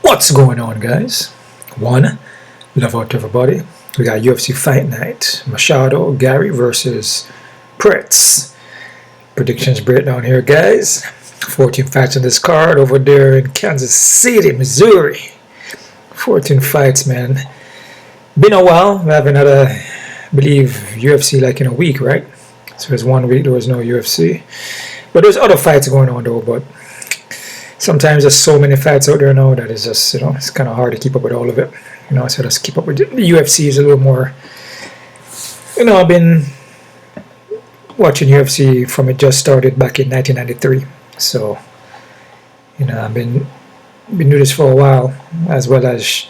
What's going on, guys? One, love out to everybody. We got UFC Fight Night. Machado Garry versus Prates. Predictions breakdown here, guys. 14 fights on this card over there in Kansas City, Missouri. 14 fights, man. Been a while. We haven't had I believe, UFC like in a week, right? So there's 1 week there was no UFC. But there's other fights going on though, but sometimes there's so many fights out there now that it's just, it's kind of hard to keep up with all of it. So just keep up with it. The UFC is a little more, I've been watching UFC from it just started back in 1993. So, I've been doing this for a while, as well as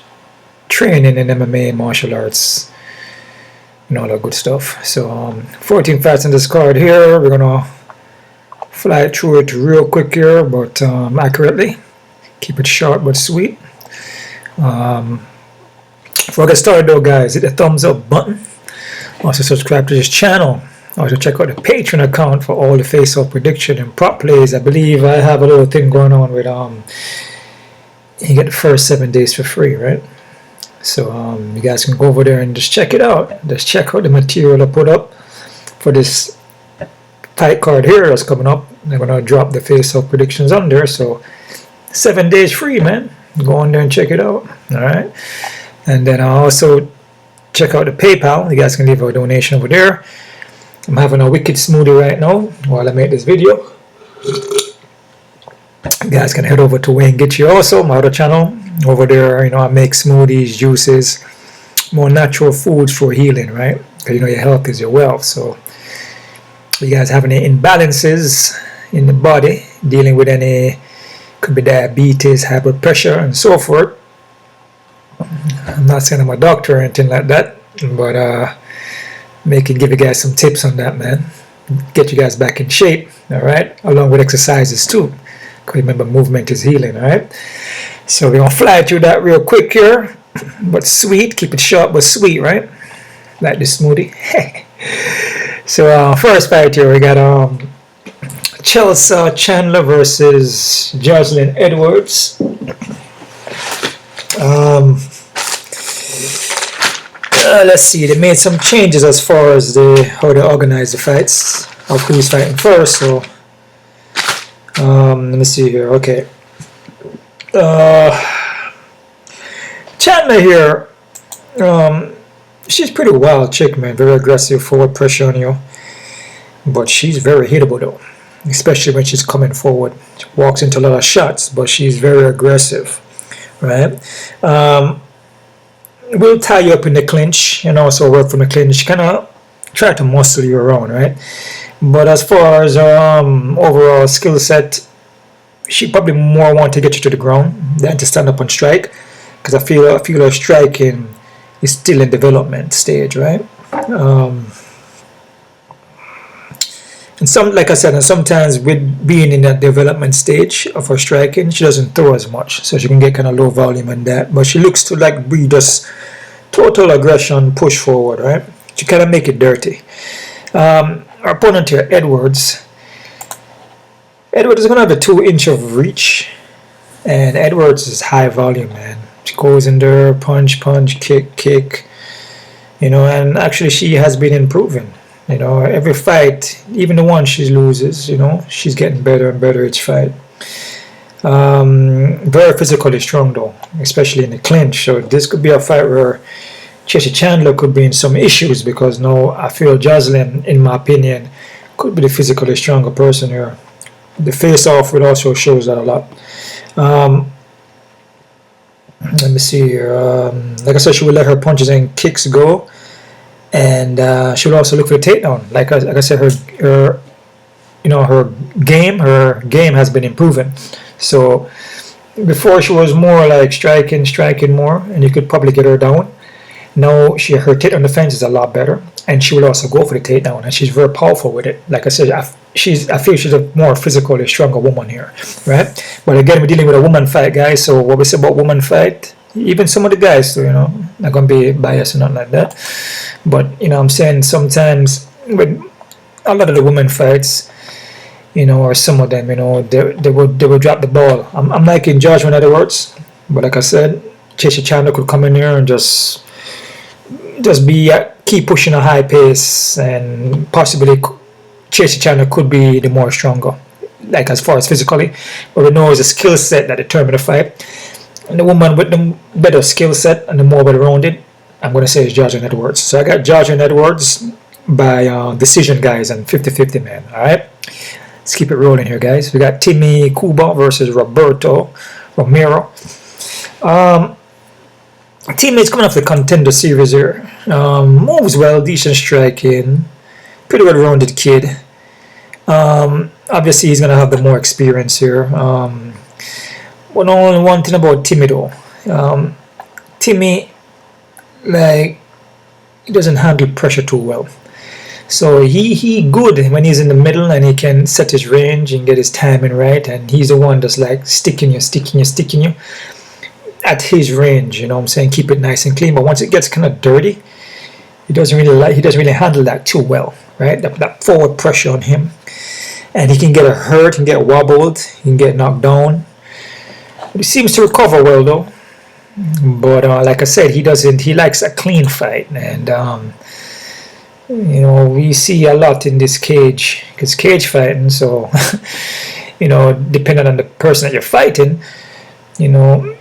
training in MMA, martial arts, all that good stuff. So, 14 fights on this card here. We're gonna fly through it real quick here, but accurately. Keep it short but sweet. Before I get started though, guys, hit the thumbs up button. Also subscribe to this channel. Also check out the Patreon account for all the face-off prediction and prop plays. I believe I have a little thing going on with you get the first 7 days for free, right? So you guys can go over there and just check it out. Just check out the material I put up for this fight card here that's coming up. I'm gonna drop the face-off predictions on there. So 7 days free, man. Go on there and check it out. All right. And then I also check out the PayPal. You guys can leave a donation over there. I'm having a wicked smoothie right now while I make this video. You guys can head over to Wayne Getchy also, my other channel. Over there, I make smoothies, juices, more natural foods for healing, right? Because your health is your wealth. So you guys have any imbalances in the body, dealing with any, could be diabetes, high blood pressure, and so forth. I'm not saying I'm a doctor or anything like that, but give you guys some tips on that, man. Get you guys back in shape, all right? Along with exercises too. Because remember, movement is healing, all right? So we're gonna fly through that real quick here, but sweet. Keep it short but sweet, right? Like this smoothie. So first fight here, we got Chelsea Chandler versus Joselyne Edwards. Let's see, they made some changes as far as how they organize the fights of who's fighting first. So let me see here. Okay, Chandler here, she's pretty wild chick, man. Very aggressive, forward pressure on you, but she's very hittable though, especially when she's coming forward. She walks into a lot of shots, but she's very aggressive, right? We'll tie you up in the clinch and also work from the clinch, kind of try to muscle you around, right? But as far as overall skill set, she probably more want to get you to the ground than to stand up and strike, because I feel her striking is still in development stage, right? And like I said, and sometimes with being in that development stage of her striking, she doesn't throw as much, so she can get kind of low volume in that. But she looks to like be just total aggression, push forward, right? She kind of make it dirty. Our opponent here, Edwards. Edwards is gonna have a 2-inch of reach, and Edwards is high volume, man. She goes in there, punch, kick, and actually she has been improving. Every fight, even the one she loses, she's getting better and better each fight. Very physically strong though, especially in the clinch. So this could be a fight where Chelsea Chandler could be in some issues, because now I feel Joselyne, in my opinion, could be the physically stronger person here. The face-off will also shows that a lot. Let me see here. Like I said, she will let her punches and kicks go. And she will also look for the takedown. Like I said, her game has been improving. So before she was more like striking more, and you could probably get her down. Now her takedown defense is a lot better, and she will also go for the takedown, and she's very powerful with it. Like I said, I feel she's a more physically stronger woman here, right? But again, we're dealing with a woman fight, guys. So what we say about woman fight, even some of the guys, so not gonna be biased or nothing like that. But I'm saying sometimes with a lot of the women fights, or some of them, they would drop the ball. I'm liking judgment, in other words. But like I said, Chandler could come in here and just keep pushing a high pace, and possibly Chandler could be the more stronger, like as far as physically. But we know it's a skill set that determines the fight. And the woman with the better skill set and the more well-rounded, I'm going to say, is Jaqueline Edwards. So I got Jaqueline Edwards by decision, guys, and 50-50, man. All right, let's keep it rolling here, guys. We got Timmy Cuba versus Roberto Romero. Teammates coming off the Contender Series here. Moves well, decent striking, pretty well-rounded kid. Obviously, he's going to have the more experience here. But only one thing about Timmy, though. Timmy, like, he doesn't handle pressure too well. So he good when he's in the middle and he can set his range and get his timing right. And he's the one that's like sticking you at his range. You know what I'm saying? Keep it nice and clean. But once it gets kind of dirty, he doesn't really handle that too well, right? That forward pressure on him, and he can get hurt, he can get wobbled, he can get knocked down. He seems to recover well though. But like I said, he likes a clean fight, and you know, we see a lot in this cage. It's cage fighting, so you know, depending on the person that you're fighting, you know,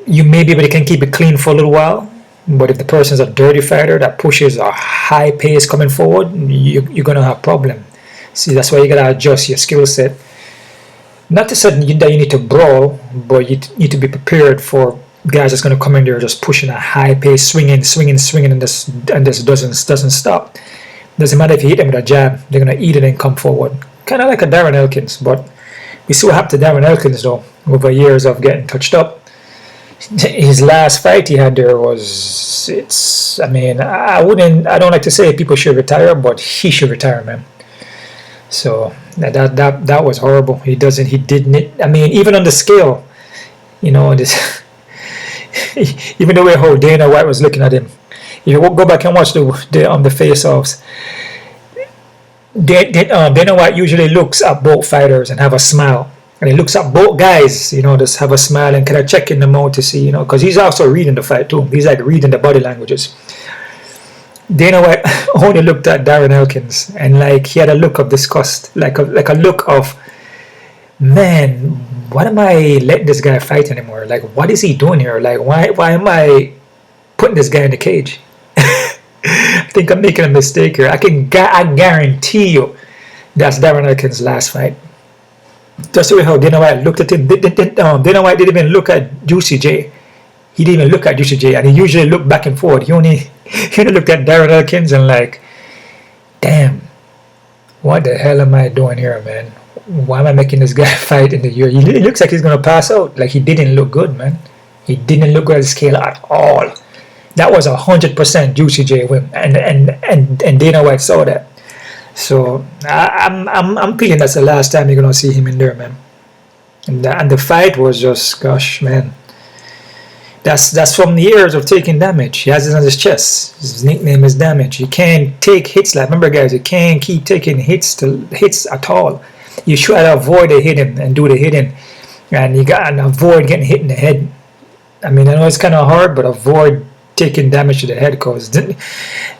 you may be able to keep it clean for a little while. But if the person's a dirty fighter that pushes a high pace coming forward, you're gonna have problem. See, that's why you gotta adjust your skill set. Not to say that you need to brawl, but you need to be prepared for guys that's going to come in there just pushing a high pace, swinging, and this doesn't stop. Doesn't matter if you hit them with a jab, they're going to eat it and come forward. Kind of like a Darren Elkins, but we see what happened to Darren Elkins though over years of getting touched up. His last fight he had there was, I don't like to say people should retire, but he should retire, man. So that was horrible. He didn't. I mean, even on the scale, you know, this. Even the way how Dana White was looking at him. If you go back and watch the face-offs, Dana White usually looks at both fighters and have a smile, and he looks at both guys, you know, just have a smile and kind of checking them out to see, you know, because he's also reading the fight too. He's like reading the body languages. Dana White only looked at Darren Elkins, and like he had a look of disgust, like a look of, man, why am I letting this guy fight anymore? Like, what is he doing here? Like, why am I putting this guy in the cage? I think I'm making a mistake here. I guarantee you that's Darren Elkins' last fight. Just the way how Dana White looked at him. Dana White didn't even look at Juicy J. He didn't even look at Juicy J, and he usually looked back and forth. He only looked at Darren Elkins and like, damn, what the hell am I doing here, man? Why am I making this guy fight in the year? He looks like he's gonna pass out. Like, he didn't look good, man. He didn't look good at the scale at all. That was 100% Juicy J win, and Dana White saw that. So I'm feeling that's the last time you're gonna see him in there, man. And the fight was just, gosh, man. That's from the years of taking damage. He has it on his chest. His nickname is Damage. You can't take hits like, remember guys, you can't keep taking hits at all. You should avoid the hitting and do the hitting, and you gotta avoid getting hit in the head. I mean, I know it's kind of hard, but avoid taking damage to the head, because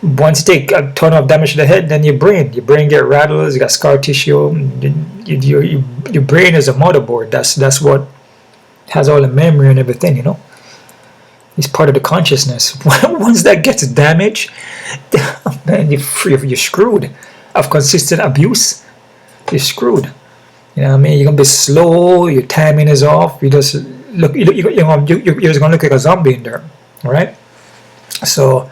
once you take a ton of damage to the head, then your brain get rattled. You got scar tissue. Your brain is a motherboard. That's what has all the memory and everything, you know. It's part of the consciousness. Once that gets damaged, man, you're screwed. Of consistent abuse, you're screwed. You know what I mean? You're gonna be slow. Your timing is off. You just look. You're just gonna look like a zombie in there. All right. So,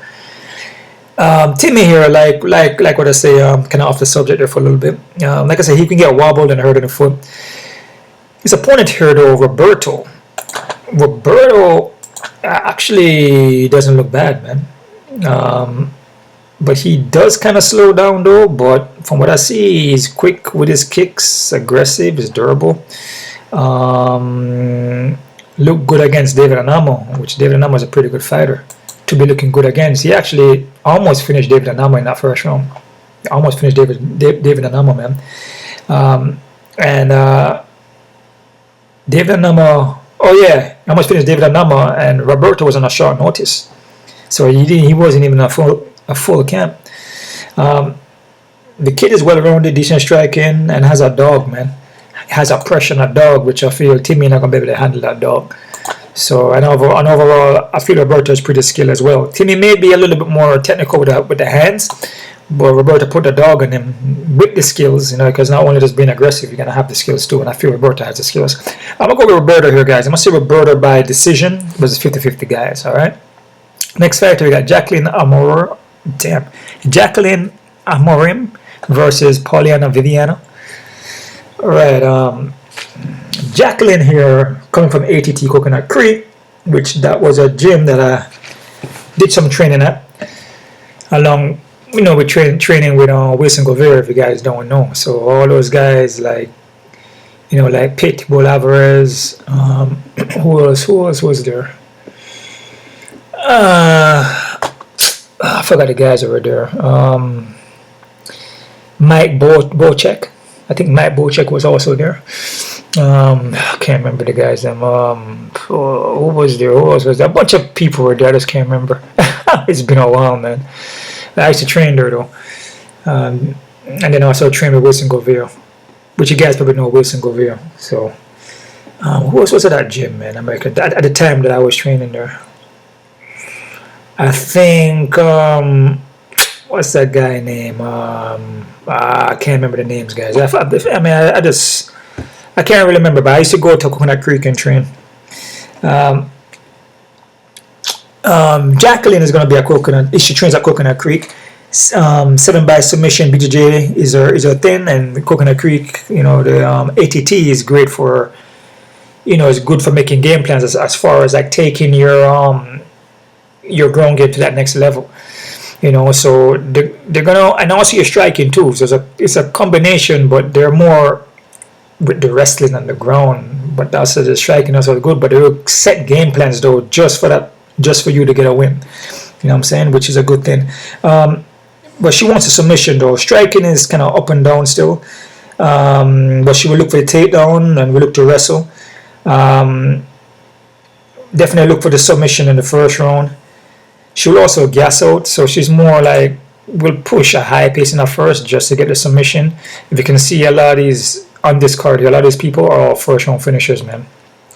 Timmy here, like what I say, kind of off the subject there for a little bit. Like I said, he can get wobbled and hurt in the foot. His opponent here, though, Roberto actually doesn't look bad, man. But he does kind of slow down though. But from what I see, he's quick with his kicks, aggressive, he's durable. Look good against David Onama, which David Onama is a pretty good fighter to be looking good against. He actually almost finished David Onama in that first round. He almost finished David Onama, man. And David Onama Oh yeah, I almost finished David Onama, and Roberto was on a short notice, so he wasn't even a full camp. The kid is well-rounded, decent striking, and has a dog, man. Has a pressure on a dog, which I feel Timmy not gonna be able to handle that dog. So and overall, I feel Roberto is pretty skilled as well. Timmy may be a little bit more technical with the hands, but Roberto put the dog on him with the skills, you know, because not only just being aggressive, you're gonna have the skills too. And I feel Roberto has the skills. I'm gonna go with Roberto here, guys. I'm gonna say Roberto by decision, but it's 50-50, guys. All right. Next fighter, we got Jaqueline Amorim versus Poliana Viviana. All right. Jaqueline here, coming from ATT Coconut Creek, which that was a gym that I did some training at, along, you know, with training with Wilson Govera, if you guys don't know. So all those guys like, you know, like Pitbull Alvarez, who else was there? I forgot the guys over there. Mike Bocek. I think Mike Bocek was also there. I can't remember the guys' name. Who was there? Who else was there? A bunch of people were there. I just can't remember. It's been a while, man. I used to train there though. And then also trained with Wilson Govera, which you guys probably know Wilson Govera. So who else was at that gym, man? America at the time that I was training there. I think what's that guy name? I can't remember the names, guys. I can't really remember, but I used to go to Coconut Creek and train. Jaqueline is going to be at Coconut. She trains at Coconut Creek. 7 by submission BJJ is her thing, and Coconut Creek, you know, the ATT is great for, you know, it's good for making game plans as far as like taking your ground game to that next level. You know, so they're gonna, and also your striking too. So it's a combination, but they're more with the wrestling on the ground. But also the striking also good. But they'll set game plans though, just for you to get a win. You know what I'm saying? Which is a good thing. But she wants a submission though. Striking is kind of up and down still. But she will look for the takedown and will look to wrestle. Definitely look for the submission in the first round. She will also gas out, so she's more like, will push a high pace in her first just to get the submission. If you can see a lot of these on this card, a lot of these people are all first round finishers, man.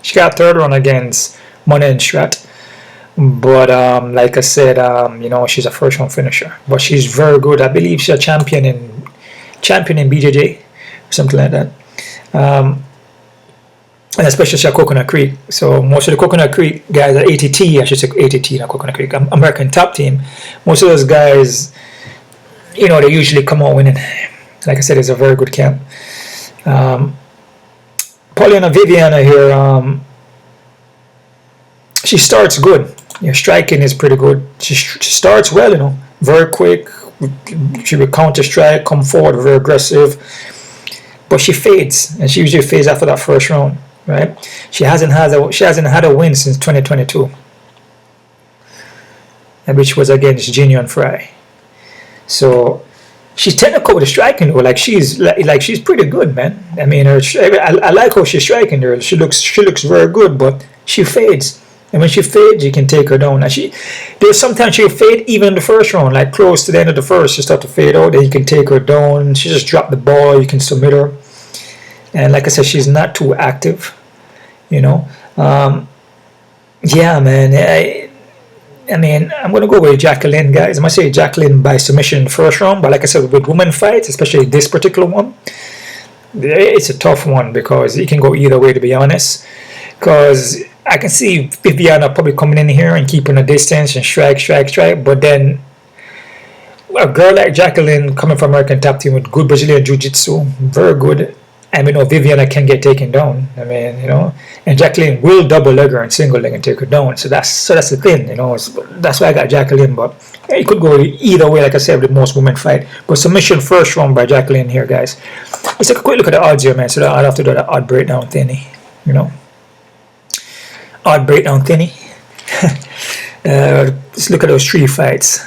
She got third round against Mona and Strat, but like I said, you know, she's a first round finisher, but she's very good. I believe she's a champion in BJJ or something like that. And especially at Coconut Creek. So most of the Coconut Creek guys are ATT, I should say ATT, not Coconut Creek, American Top Team. Most of those guys, you know, they usually come out winning. Like I said, it's a very good camp. Poliana Viviana here, she starts good. Your striking is pretty good. She starts well, you know, very quick. She will counter strike, come forward, very aggressive. But she fades, and she usually fades after that first round. Right, she hasn't had a win since 2022, and which was against Genion Fry. So she's technical with the striking though. Like she's pretty good, man. I mean, I like how she's striking there. She looks very good, but she fades, and when she fades, you can take her down. And there's sometimes she'll fade even in the first round, like close to the end of the first, she start to fade out. Then you can take her down. She just drop the ball. You can submit her. And like I said, she's not too active, you know. Yeah, man. I mean, I'm going to go with Jaqueline, guys. I'm going to say Jaqueline by submission in the first round. But like I said, with women fights, especially this particular one, it's a tough one because it can go either way, to be honest. Because I can see Viviana probably coming in here and keeping a distance and strike. But then a girl like Jaqueline coming from American Top Team with good Brazilian Jiu-Jitsu, very good. And we know Viviana can get taken down. I mean, you know, and Jaqueline will double leg her and single leg and take her down. So that's the thing, you know. That's why I got Jaqueline. But it could go either way, like I said, with most women fight. But submission first round by Jaqueline here, guys. Let's take a quick look at the odds here, man. So I'd have to do the odd breakdown thingy, you know. Odd breakdown thingy. Let's look at those 3 fights.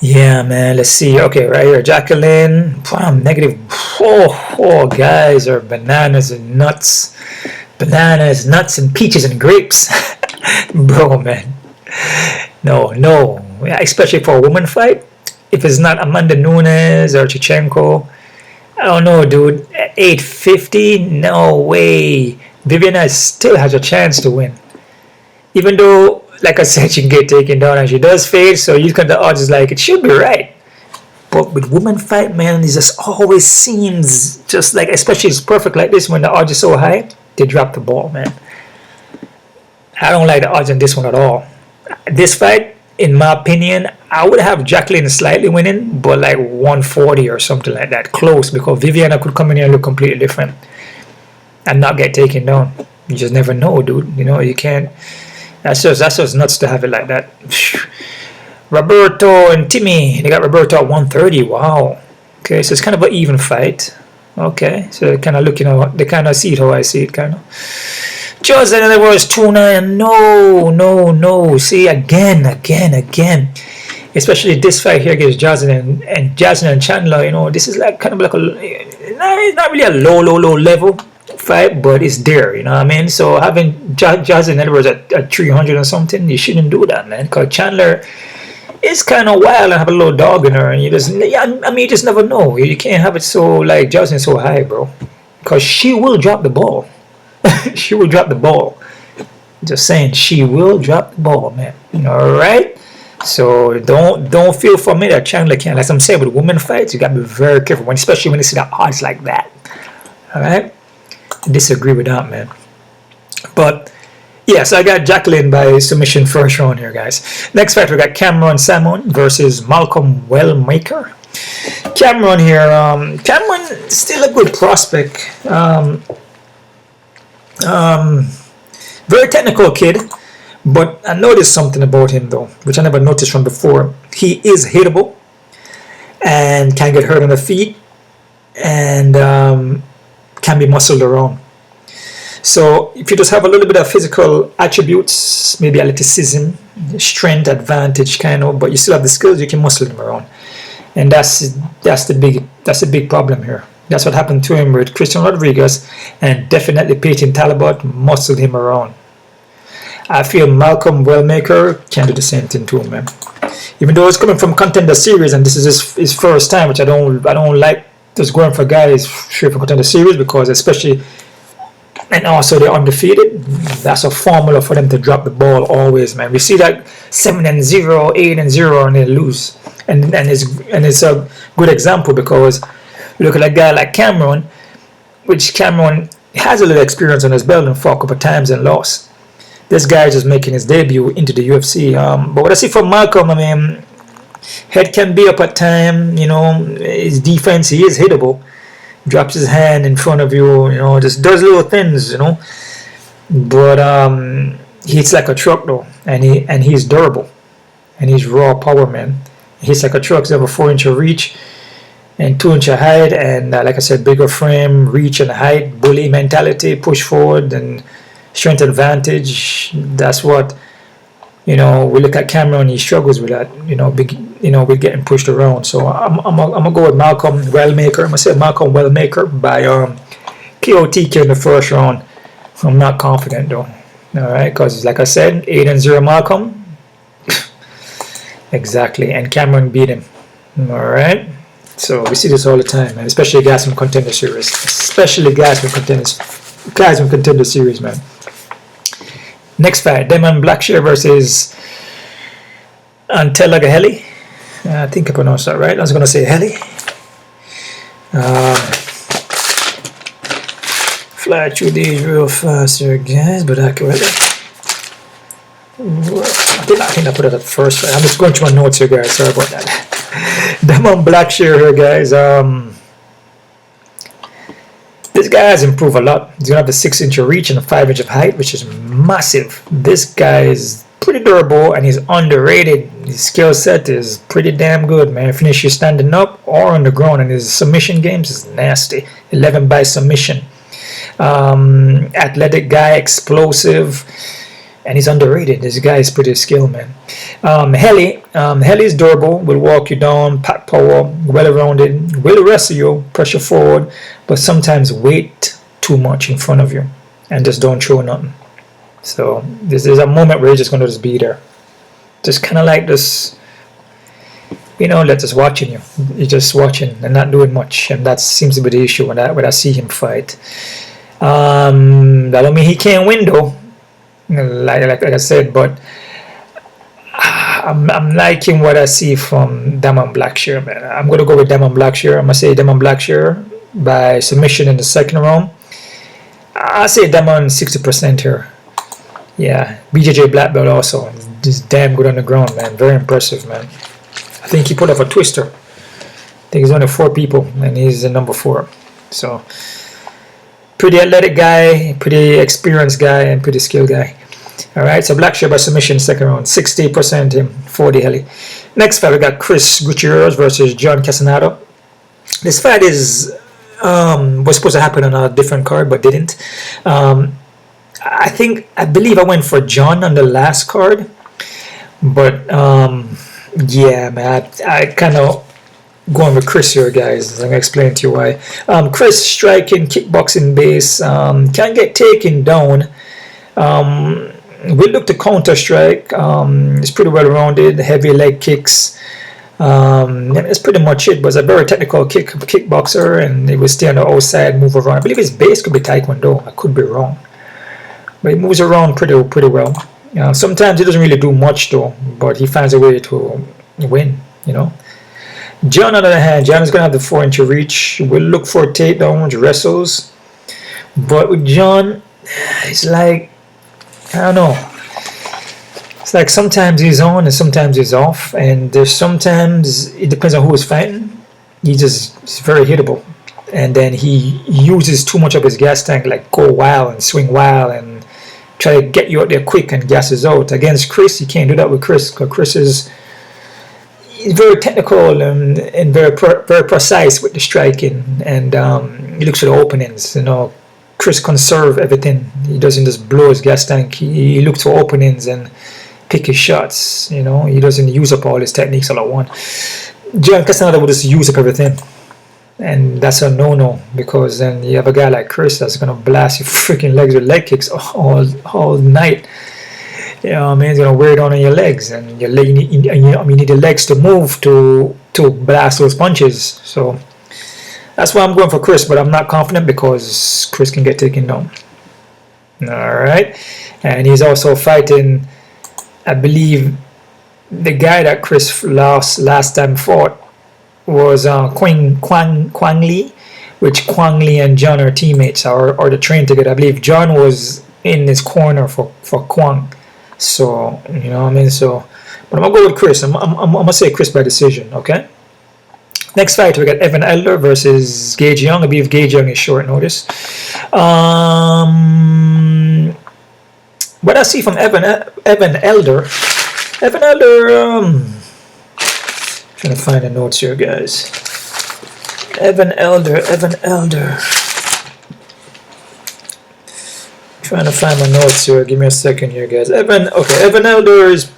Yeah, man, let's see. Okay, right here, Jaqueline, negative. Oh, guys are bananas and nuts. bananas, nuts, and peaches and grapes. Bro, man. No. Especially for a woman fight. If it's not Amanda Nunes or Chichenko, I don't know, dude. 850? No way. Viviana still has a chance to win. Even though, like I said, she can get taken down and she does fade, so you kind of odds is like, it should be right. But with women fight, man, it just always seems just like, especially it's perfect like this when the odds are so high, they drop the ball, man. I don't like the odds on this one at all. This fight, in my opinion, I would have Jaqueline slightly winning, but like 140 or something like that, close, because Viviana could come in here and look completely different and not get taken down. You just never know, dude. You know, you can't. That's just nuts to have it like that. Roberto and Timmy, they got Roberto at 130. Wow. Okay, so it's kind of an even fight. Okay, so they kind of look, you know, they kind of see it how I see it, kind of. Joselyne Edwards 2-9. No. See, again. Especially this fight here against Joselyne and Chandler, you know, this is like kind of like it's not really a low level fight, but it's there, you know what I mean? So having Joselyne Edwards at 300 or something, you shouldn't do that, man, because Chandler is kind of wild and have a little dog in her, and you just, you just never know. You can't have it so, like, Joselyne so high, bro, because she will drop the ball. She will drop the ball. Just saying, she will drop the ball, man. All right. So don't feel for me that Chandler can't. Like I'm saying, with women fights, you gotta be very careful, especially when you see the odds like that. All right. I disagree with that, man. But yeah, so I got Jaqueline by submission first round here, guys. Next fight we got Cameron Salmon versus Malcolm Wellmaker. Cameron here. Cameron still a good prospect. Very technical kid, but I noticed something about him though, which I never noticed from before. He is hittable and can get hurt on the feet and can be muscled around. So if you just have a little bit of physical attributes, maybe athleticism, strength advantage kind of, but you still have the skills, you can muscle him around. And that's the big problem here. That's what happened to him with Christian Rodriguez, and definitely Peyton Talbot muscled him around. I feel Malcolm Wellmaker can do the same thing to him, man. Even though it's coming from Contender Series, and this is his first time, which I don't like just going for guys straight from Contender Series, because especially, and also they're undefeated. That's a formula for them to drop the ball always, man. We see that 7-0, 8-0, and they lose, and it's a good example because. Look at a guy like Cameron, which Cameron has a little experience on his belt and fought a couple times and lost. This guy is just making his debut into the UFC. But what I see from Malcolm, I mean, head can be up at time, you know, his defense, he is hittable. Drops his hand in front of you, you know, just does little things, you know. But he hits like a truck though, and he's durable. And he's raw power, man. He hits like a truck, he's have a 4-inch reach. And 2-inch height, and like I said, bigger frame, reach and height, bully mentality, push forward, and strength advantage. That's what, you know, we look at Cameron, he struggles with that, you know, with getting pushed around. So I'm gonna go with Malcolm Wellmaker. I'm gonna say Malcolm Wellmaker by KOTK in the first round. I'm not confident though. All right, because like I said, 8-0 Malcolm. Exactly, and Cameron beat him. All right. So we see this all the time, man. Especially guys from Contender Series. Guys from Contender Series, man. Next fight, Damon Blackshear versus Antela Gaheli. I think I pronounced that right. I was gonna say Heli. Fly through these real fast here, guys, but accurately. I think I put it at first. I'm just going through my notes here, guys. Sorry about that. Damon Blackshear here, guys. This guy has improved a lot. He's gonna have the 6-inch reach and a 5-inch of height, which is massive. This guy is pretty durable and he's underrated. His skill set is pretty damn good, man. Finish you standing up or on the ground, and his submission games is nasty. 11 by submission. Athletic guy, explosive. And he's underrated. This guy is pretty skilled, man. Heli is durable, will walk you down, pack power, well-rounded, will wrestle you, pressure forward, but sometimes wait too much in front of you. and just don't throw nothing. So this is a moment where you're just going to just be there. Just kind of like this, you know, like just watching you. You're just watching and not doing much. And that seems to be the issue when I see him fight. That don't mean he can't win though. Like I said, but I'm liking what I see from Damon Blackshear, man. I'm going to go with Damon Blackshear. I'm going to say Damon Blackshear by submission in the second round. I say Damon 60% here. Yeah, BJJ black belt also. Just damn good on the ground, man. Very impressive, man. I think he put up a twister. I think he's only 4 people, and he's the number 4. So, pretty athletic guy, pretty experienced guy, and pretty skilled guy. All right, so Blackshear by submission, second round. 60% him, 40 heli. Next fight, we got Chris Gutierrez versus John Castaneda. This fight is was supposed to happen on a different card, but didn't. I believe I went for John on the last card, but yeah, man, I kind of going with Chris here, guys. I'm gonna explain to you why. Chris striking, kickboxing base, can get taken down. We look to counter strike. It's pretty well rounded, heavy leg kicks. That's pretty much it. But it's a very technical kickboxer, and he would stay on the outside, move around. I believe his base could be Taekwondo. I could be wrong, but he moves around pretty well. Sometimes he doesn't really do much though, but he finds a way to win. You know. John, on the other hand, John is going to have the 4-inch reach. We'll look for takedowns, wrestles, but with John, it's like, I don't know. It's like sometimes he's on and sometimes he's off, and there's sometimes it depends on who is fighting. He's very hittable, and then he uses too much of his gas tank, like go wild and swing wild and try to get you out there quick and gasses out. Against Chris, you can't do that with Chris, because Chris is very technical and very precise with the striking, and he looks for the openings. You know, Chris conserve everything. He doesn't just blow his gas tank. He looks for openings and pick his shots. You know, he doesn't use up all his techniques all at once. John Castaneda will just use up everything, and that's a no-no, because then you have a guy like Chris that's gonna blast your freaking legs with leg kicks all night. You know what I mean? It's gonna wear down on your legs, and your leg. You need the legs to move to blast those punches. So that's why I'm going for Chris, but I'm not confident because Chris can get taken down. All right, and he's also fighting, I believe, the guy that Chris last time fought was Quang Lee, which Quang Lee and John are teammates or the train together. I believe John was in his corner for Quang. So, you know what I mean? So, but I'm going to go with Chris. I'm going to say Chris by decision, okay? Next fight, we got Evan Elder versus Gage Young. I believe Gage Young is short notice. What I see from Evan Elder, trying to find the notes here, guys. Evan Elder. Trying to find my notes here. Give me a second here, guys. Evan Elder he's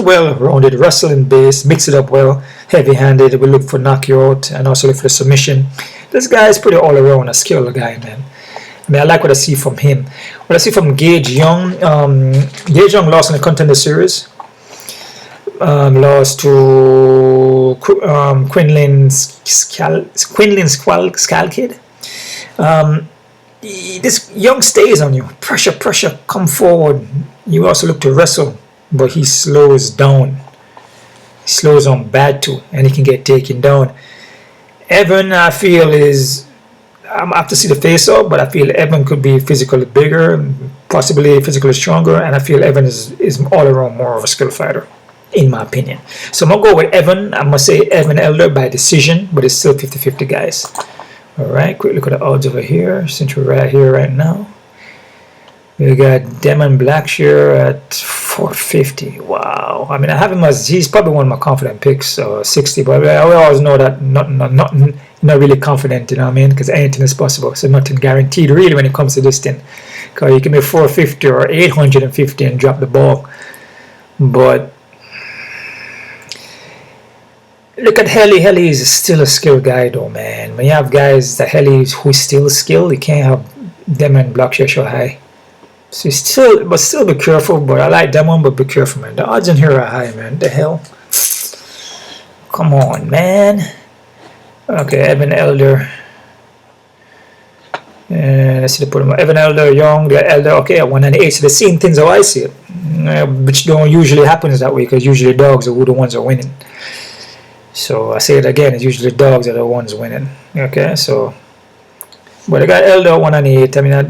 well-rounded, wrestling base, mix it up well, heavy-handed. We look for knockout and also look for the submission. This guy is pretty all-around, a skilled guy, man. I mean, I like what I see from him. What I see from Gage Young, Gage Young lost in the Contender Series. Lost to Quinlan Skalkid. This Young stays on you. Pressure, come forward. You also look to wrestle, but he slows down. He slows on bad too, and he can get taken down. Evan, I feel, I have to see the face-off, but I feel Evan could be physically bigger, possibly physically stronger, and I feel Evan is all around more of a skill fighter, in my opinion. So I'm going to go with Evan. I'm going to say Evan Elder by decision, but it's still 50-50, guys. Alright, quick look at the odds over here, since we're right here right now. We got Damon Blackshear at 450. Wow. I mean, I have him as, he's probably one of my confident picks, 60, but I always know that not really confident, you know what I mean? Because anything is possible, so nothing guaranteed really when it comes to this thing. Because you can be 450 or 850 and drop the ball. But look at Heli. Heli is still a skilled guy though, man. When you have guys that Heli who's still skilled, you can't have them and Blackshear so high. So still be careful. But I like them one, but be careful, man. The odds in here are high, man. The hell? Come on, man. Okay, Evan Elder. And let's see the put him. Evan Elder, Young, the Elder. Okay, at 198. So the same things how I see it, which don't usually happens that way because usually dogs are who the ones are winning. So I say it again. It's usually dogs are the ones winning. Okay, so but I got Elder at 198. I mean, I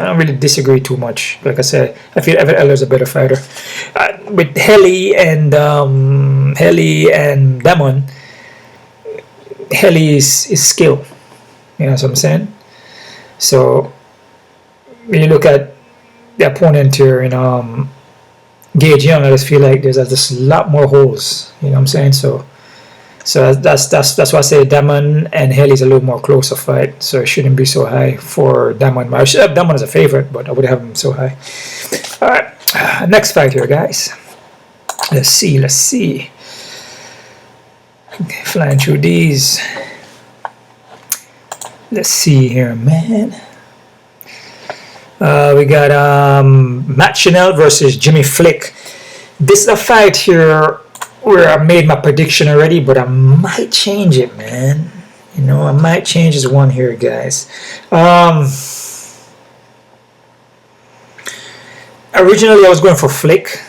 don't really disagree too much. Like I said, I feel Evan Elder is a better fighter. With Helly and Damon, Helly is skill. You know what I'm saying? So when you look at the opponent here in Gage Young, I just feel like there's just a lot more holes. You know what I'm saying? So that's why I say Damon and Helly is a little more closer fight. So it shouldn't be so high for Damon. I should have Damon as a favorite, but I would have him so high. All right, next fight here, guys. Let's see. Okay, flying through these. Let's see here, man. We got Matt Schnell versus Jimmy Flick. This is a fight here where I made my prediction already, but I might change it, man. You know, I might change this one here, guys. Originally, I was going for Flick,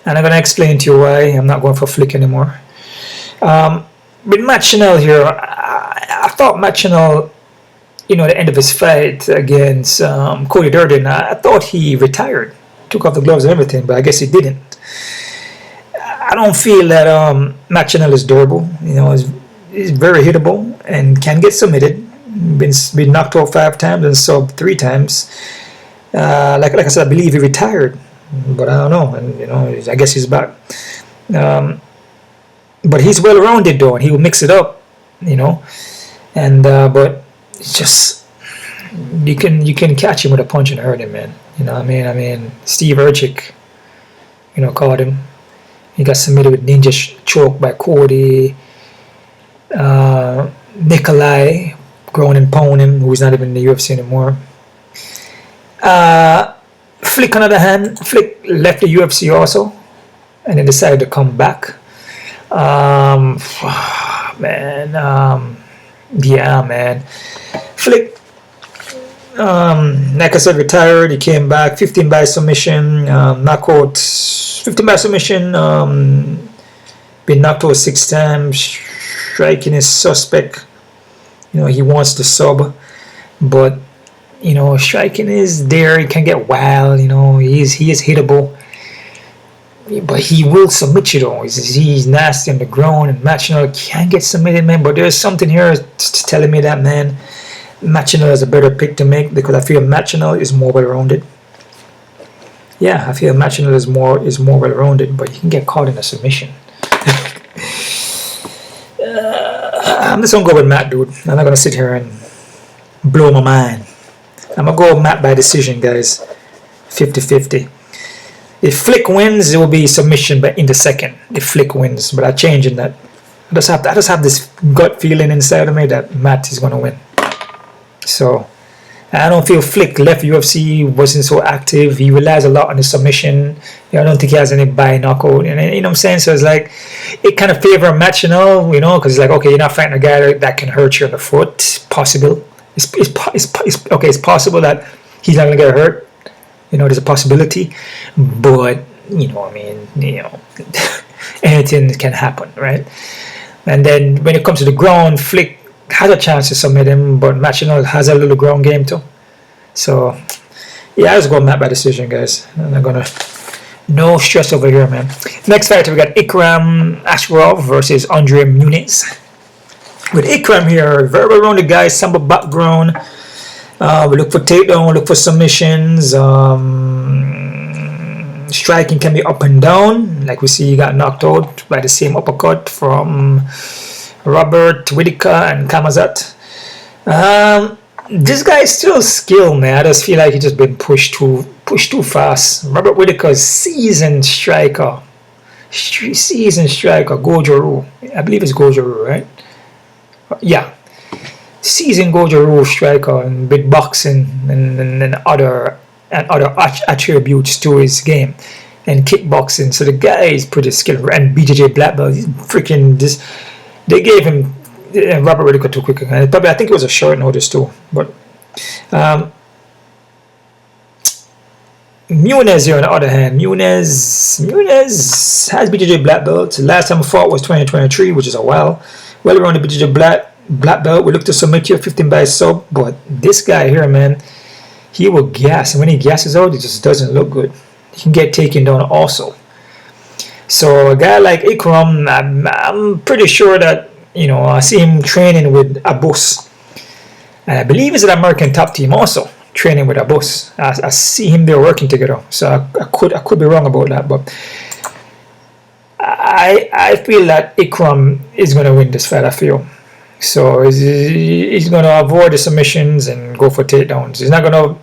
and I'm gonna explain to you why I'm not going for Flick anymore. With Matt Schnell here, I thought Matt Schnell, you know, at the end of his fight against Cody Durden, I thought he retired, took off the gloves and everything, but I guess he didn't. I don't feel that Matt Schnell is durable. You know, he's very hittable and can get submitted. Been knocked out 5 times and sub 3 times. Like I said, I believe he retired, but I don't know. And you know, I guess he's back. But he's well rounded though, and he will mix it up. You know. And but it's just you can catch him with a punch and hurt him, man. You know what I mean? Steve Urchik, you know, caught him. He got submitted with ninja choke by Cody. Nikolai, growing and pounding him, who's not even in the UFC anymore. Flick, on the other hand, Flick left the UFC also, and then decided to come back. Yeah, man. Flick, like I said, retired. He came back, 15 by submission, knockout, 15 by submission. Been knocked out 6 times. Striking is suspect. You know, he wants to sub, but you know, striking is there. He can get wild. You know, he is hittable. But he will submit you though. He's nasty on the ground, and Matt Schnell can get submitted, man. But there's something here telling me that, man, Matt Schnell is a better pick to make because I feel Matt Schnell is more well-rounded. Yeah, I feel Matt Schnell is more well-rounded, but you can get caught in a submission. I'm just gonna go with Matt, dude. I'm not gonna sit here and blow my mind. I'm gonna go with Matt by decision, guys. 50-50. If Flick wins, it will be submission, but in the second. If Flick wins, but I'm changing that. I just have this gut feeling inside of me that Matt is gonna win. So I don't feel Flick left UFC, wasn't so active. He relies a lot on the submission. I don't think he has any by knockout. And you know what I'm saying? So it's like it kind of favors Matt Schnell, you know, because it's like, okay, you're not fighting a guy that can hurt you in the foot. Possible. It's possible that he's not gonna get hurt. You know, there's a possibility, but you know, I mean, you know, anything can happen, right? And then when it comes to the ground, Flick has a chance to submit him, but Matt Schnell has a little ground game too. So, yeah, I just go Matt by decision, guys. I'm gonna no stress over here, man. Next fight, we got Ikram Aliskerov versus Andre Muniz. With Ikram here, very well-rounded guy, Samba background. We look for takedown, we look for submissions. Striking can be up and down. Like we see, he got knocked out by the same uppercut from Robert Whitaker and Kamazat. This guy is still skilled, man. I just feel like he just been pushed too fast. Robert Whitaker is seasoned striker. Gojoru. I believe it's Gojoru, right? Yeah. seasoned Gojo Rule striker and with boxing and other attributes to his game and kickboxing. So the guy is pretty skilled. And BJJ black belt, he's freaking this. They gave him Robert really got too quick. And probably I think it was a short notice too. But Muniz here on the other hand, Muniz has BJJ black belt. Last time he fought was 2023, which is a while. Well around the BJJ black belt. We look to submit you 15 by sub, but this guy here, man, he will gas, and when he gasses out, it just doesn't look good. He can get taken down also. So a guy like Ikram, I'm pretty sure that, you know, I see him training with Abus, and I believe he's an American top team also training with Abus. I see him there working together. So I could be wrong about that, but I feel that Ikram is going to win this fight. I feel so. He's going to avoid the submissions and go for takedowns. He's not going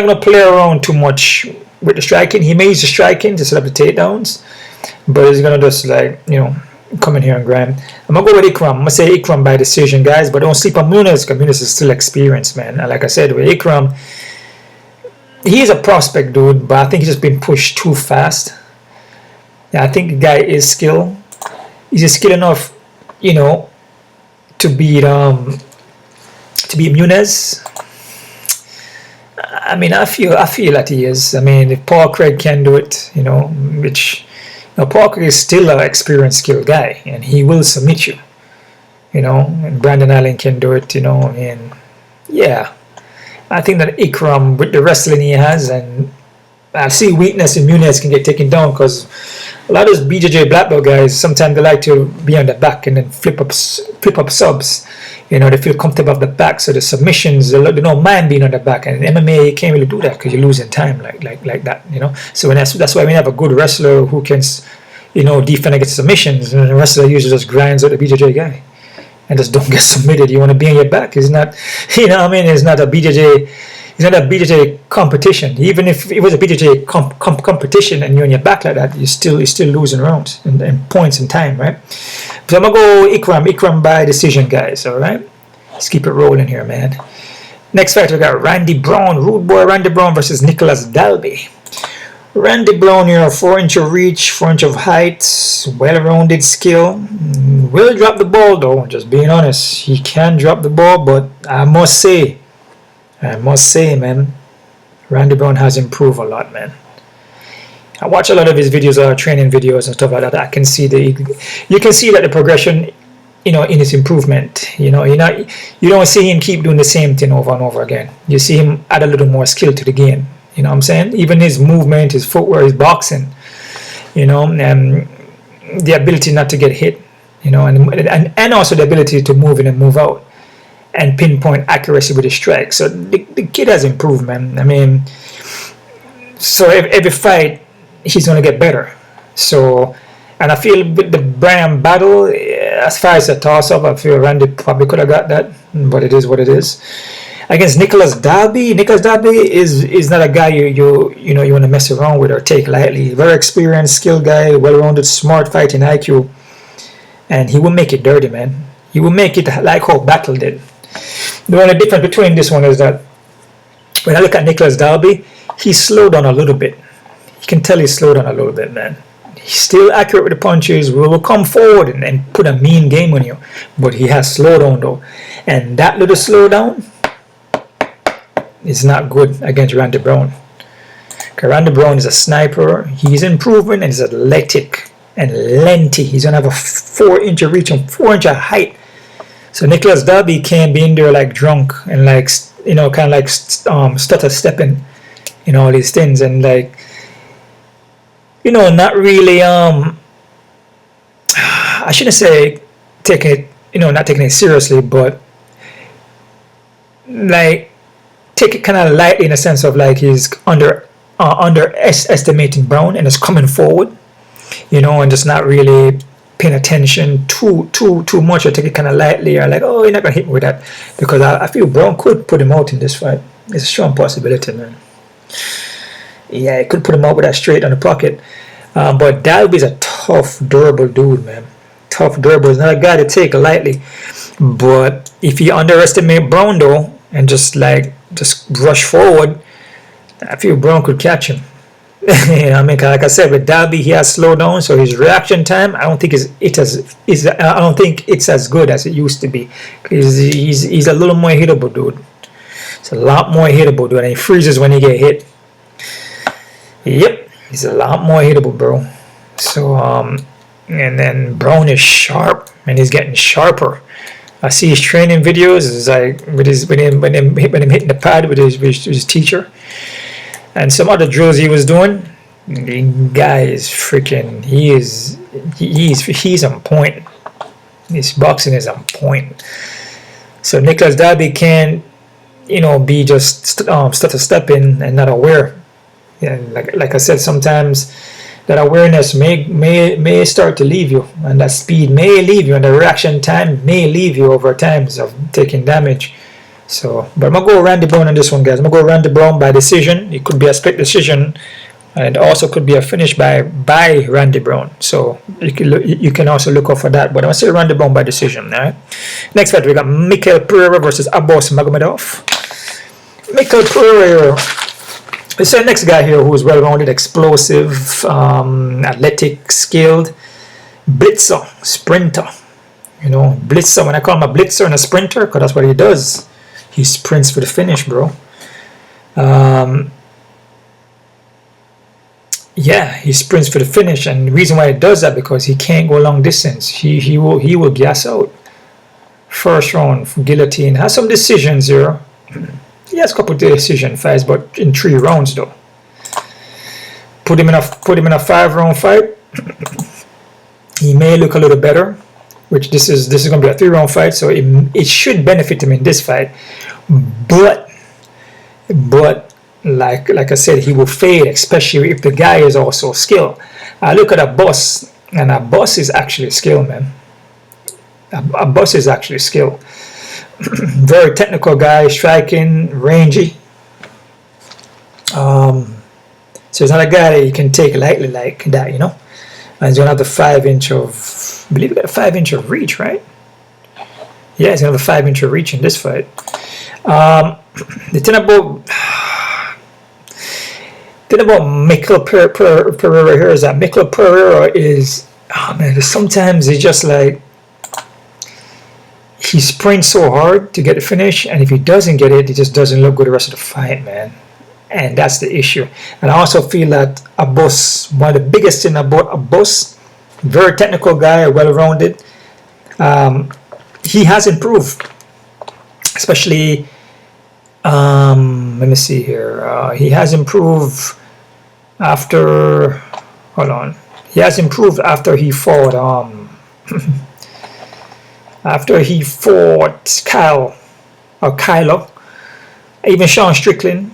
to play around too much with the striking. He may use the striking to set up the takedowns, but he's going to just, like, you know, come in here and grind. I'm going to go with Ikram. I'm going to say Ikram by decision, guys, but don't sleep on Muniz, because Muniz is still experienced, man. And like I said, with Ikram, he's a prospect, dude, but I think he's just been pushed too fast. Yeah, I think the guy is skilled. He's just skilled enough, you know, to beat Muniz. I mean, I feel that he is. I mean, if Paul Craig can do it, you know, which, you know, Paul Craig is still an experienced, skilled guy, and he will submit you, you know. And Brandon Allen can do it, you know. And yeah, I think that Ikram, with the wrestling he has, and I see weakness in Muniz, can get taken down, because a lot of those BJJ black belt guys, sometimes they like to be on the back and then flip up subs. You know, they feel comfortable off the back, so the submissions, they don't mind being on the back. And in MMA, you can't really do that because you're losing time like that, you know. So that's why we have a good wrestler who can, you know, defend against submissions, and the wrestler usually just grinds out the BJJ guy and just don't get submitted. You want to be on your back. It's not, you know what I mean? It's not a BJJ. It's not a BJJ competition. Even if it was a BJJ competition and you're on your back like that, you're still losing rounds and points and time, right? So I'm going to go Ikram by decision, guys, all right? Let's keep it rolling here, man. Next fight, we got Randy Brown, Rude Boy Randy Brown versus Nicholas Dalby. Randy Brown here, 4-inch of reach, 4-inch of height, well-rounded skill. Will drop the ball, though, just being honest. He can drop the ball, but I must say, man, Randy Brown has improved a lot, man. I watch a lot of his videos, training videos and stuff like that. I can see you can see that the progression, you know, in his improvement. You know, you don't see him keep doing the same thing over and over again. You see him add a little more skill to the game. You know what I'm saying? Even his movement, his footwear, his boxing. You know, and the ability not to get hit. You know, and also the ability to move in and move out, and pinpoint accuracy with his strike. So the kid has improved, man. I mean, so every fight he's going to get better. So, and I feel with the Brian battle, as far as the toss-up, I feel Randy probably could have got that, but it is what it is. Against Nicholas Dalby is not a guy you want to mess around with or take lightly. Very experienced, skilled guy, well-rounded, smart fighting IQ, and he will make it dirty, man. He will make it like how Battle did. The only difference between this one is that when I look at Nicholas Dalby, he slowed down a little bit. You can tell he slowed down a little bit, man. He's still accurate with the punches, will come forward and put a mean game on you. But he has slowed down, though. And that little slowdown is not good against Randy Brown. Because Randy Brown is a sniper. He's improving and he's athletic and lengthy. He's going to have a 4-inch of reach and 4-inch of height. So Nicholas Dalby can't be in there like drunk and like, you know, kind of like stutter stepping, you know, all these things, and like, you know, not really, I shouldn't say take it, you know, not taking it seriously, but like take it kind of lightly in a sense of like he's underestimating Brown and is coming forward, you know, and just not really paying attention too much, or take it kind of lightly, or like, oh, you're not gonna hit me with that, because I feel Brown could put him out in this fight. It's a strong possibility, man. Yeah, it could put him out with that straight on the pocket. But Dalby's a tough, durable dude, man. Tough, durable. He's not a guy to take lightly. But if he underestimate Brown though and just rush forward, I feel Brown could catch him. You know, I mean, like I said, with Darby, he has slowed down, so his reaction time, I don't think it's as good as it used to be. He's a little more hittable, dude. It's a lot more hittable, dude, and he freezes when he get hit. Yep, he's a lot more hittable, bro. So and then Brown is sharp, and he's getting sharper. I see his training videos. It's like when him hitting the pad with his teacher. And some other drills he was doing, the guy is freaking. He's on point. His boxing is on point. So Nicholas Darby can, be just start a step in and not aware. And like I said, sometimes that awareness may start to leave you, and that speed may leave you, and the reaction time may leave you over times of taking damage. So, but I'm going to go Randy Brown on this one, guys. I'm going to go Randy Brown by decision. It could be a split decision, and also could be a finish by Randy Brown. So, you can also look out for that. But I'm going to say Randy Brown by decision. All right? Next fight, we got Mikhail Pereira versus Abusupiyan Magomedov. Mikhail Pereira. It's the next guy here who is well-rounded, explosive, athletic, skilled, blitzer, sprinter. Blitzer. When I call him a blitzer and a sprinter, because that's what he does. He sprints for the finish, bro. Yeah, he sprints for the finish, and the reason why he does that because he can't go long distance. He will gas out. First round guillotine. Has some decisions here. He has a couple of decision fights, but in 3 rounds though. Put him in a 5-round fight. He may look a little better. Which this is going to be a 3-round fight, so it should benefit him in this fight. But like I said, he will fade, especially if the guy is also skilled. I look at a boss, and a boss is actually skilled, man. A boss is actually skilled. Very technical guy, striking, rangy. So he's not a guy that you can take lightly like that, And he's going to have the 5-inch of, I believe he got a 5-inch of reach, right? Yeah, he's going to have a 5-inch of reach in this fight. The thing about Mikhail Pereira here is that Mikhail Pereira is, sometimes it's just like, he sprints so hard to get the finish, and if he doesn't get it, he just doesn't look good the rest of the fight, man. And that's the issue. And I also feel that one of the biggest thing about Abus, very technical guy, well-rounded, he has improved. Especially, let me see here. He has improved after, hold on. He has improved after he fought, Kylo, even Sean Strickland.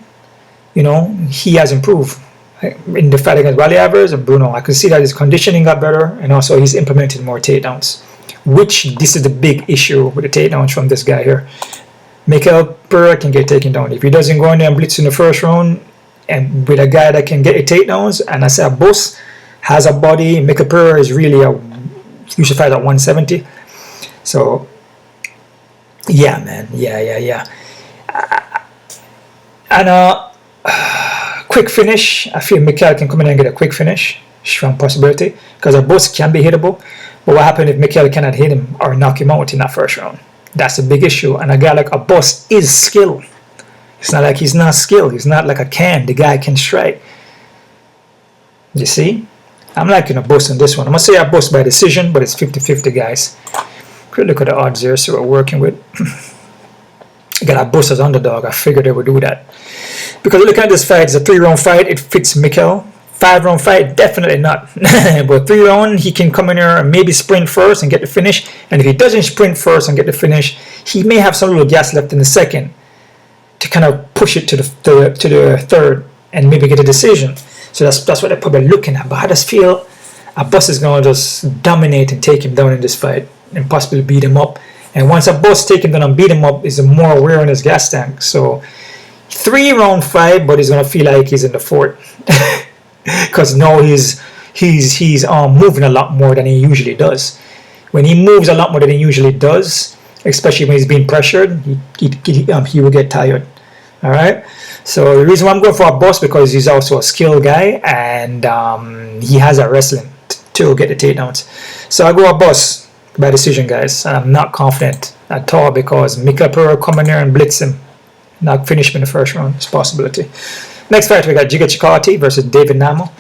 He has improved in the fight against Wally Alvarez and Bruno. I can see that his conditioning got better, and also he's implemented more takedowns, which this is the big issue with the takedowns from this guy here. Mikhail Pereira can get taken down. If he doesn't go in there and blitz in the first round, and with a guy that can get the takedowns, and I say a boss has a body, Mikhail Pereira is really you should fight at 170. So, yeah, man. Yeah. And, quick finish. I feel Mikhail can come in and get a quick finish. Strong possibility. Because our boss can be hittable. But what happens if Mikhail cannot hit him or knock him out in that first round? That's a big issue. And a guy like a boss is skilled. It's not like he's not skilled. He's not like a can. The guy can strike. You see? I'm liking a boss on this one. I'm going to say a boss by decision, but it's 50-50, guys. Quick look at the odds here, so we're working with. Got a boss as underdog. I figured they would do that. Because looking at this fight, it's a 3-round fight. It fits Mikhail. 5-round fight, definitely not. But 3-round, he can come in here and maybe sprint first and get the finish. And if he doesn't sprint first and get the finish, he may have some little gas left in the second to kind of push it to the third and maybe get a decision. So that's what they're probably looking at. But I just feel Abbas is going to just dominate and take him down in this fight and possibly beat him up. And once Abbas take him down and beat him up, he's more wear on his gas tank. So 3-round fight, but he's going to feel like he's in the fort. Because now he's moving a lot more than he usually does. When he moves a lot more than he usually does, especially when he's being pressured. He will get tired. All right. So the reason why I'm going for a bust because he's also a skilled guy and he has a wrestling to get the takedowns. So I go a bust by decision, guys. And I'm not confident at all because Mika Pereira come in there and blitz him, not finish him in the first round. It's a possibility. Next fight we got Giga Chikati versus David Namo.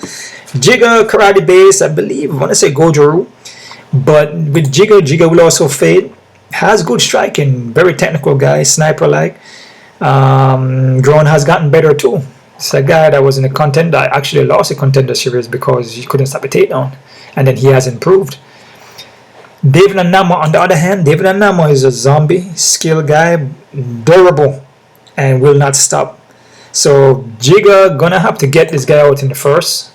Giga karate base, I believe. I want to say Goju-Ryu, but with Giga will also fade. Has good striking, very technical guy, sniper like. Drone has gotten better too. It's a guy that was in a contender. I actually lost a contender series because he couldn't stop a takedown, and then he has improved. David Namo, on the other hand, David Namo is a zombie, skilled guy, durable, and will not stop. So Giga gonna have to get this guy out in the first.